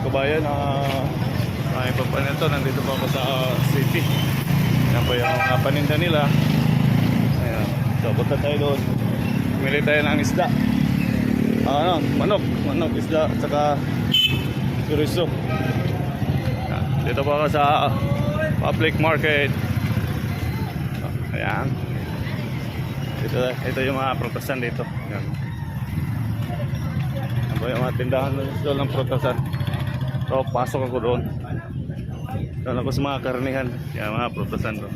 Kabayan, ay papanito, nandito pa ako sa city. Yan po yung paninda nila. Ayan. So punta tayo doon, pumili tayo ng isda, manok, isda, saka chorizo. Dito pa ako sa public market. Ayan, ito yung mga prutasan dito. Ayan. Yan po yung mga tindahan doon ng prutasan. So, pasok ako doon. Doon ako sa mga karnihan. Yan, mga prutasan doon.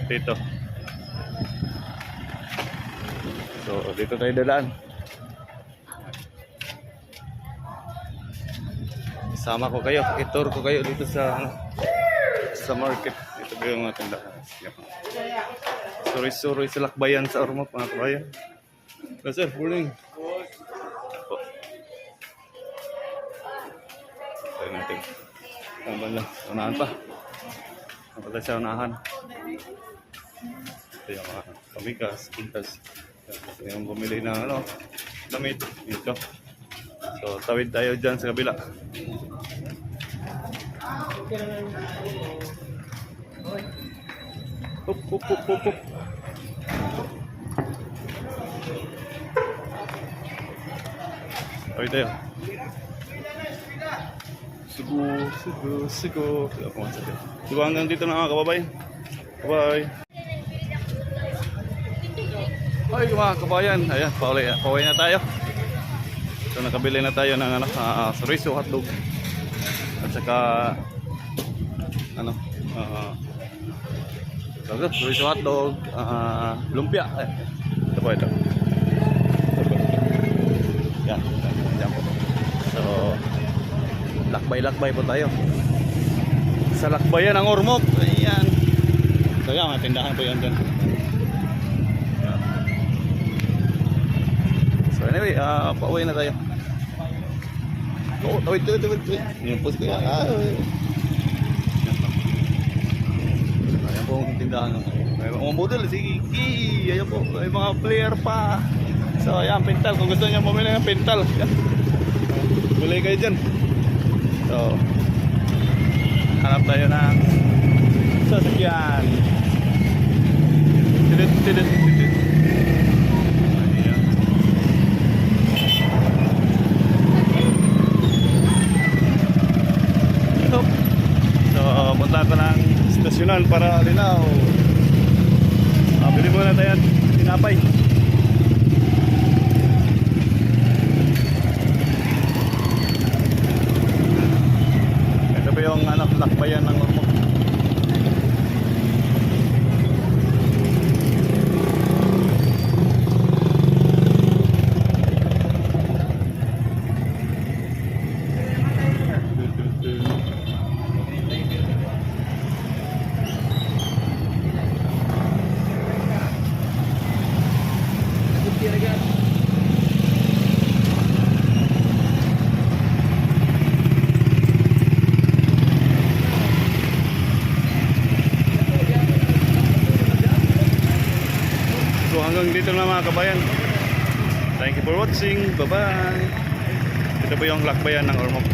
Dito. So, dito tayo dalaan. Sama ko kayo. I-tour ko kayo dito sa market. Dito kayo mga tindahan. Suri-suri sa lakbayan sa Ormoc, mga kabayan. Hello, sir. Morning. Tayo natin. Ang unahan pa. Ang pala sa unahan. Ito yung mga pamikas, pintas. Ito yung bumili ng damit. Dito. So, tawid tayo dyan sa kabila. Hup. Tawid tayo. Sigo. Sigo hanggang dito na mga kababayan. Bye. Ay mga kabayan, ayan, pauwi na tayo. So nakabili na tayo ng chorizo, hotdog. At saka chorizo, hotdog, lumpia. Ito po ito. Yan po. So lakbay po tayo sa lakbayan ng Ormoc. Ayan. So yan, mga tindahan po yan dyan. So anyway, pauwi na tayo. Tawid. Yung post ko yan. Ayan po ang tindahan. May mga model, sige. Ayan po, may mga player pa. So ayan, pintal. Kung gusto niyo bumili ng pintal, bili kayo dyan. So, hanap tayo ng sasakyan. Tidit. Ayan. So, punta ko ng stasyonan para linaw. Bili muna tayo tinapay. Yung lakbayan ng Ormoc. Hanggang dito na mga kabayan. Thank you for watching. Bye bye. Ito po yung lakbayan ng Ormoc.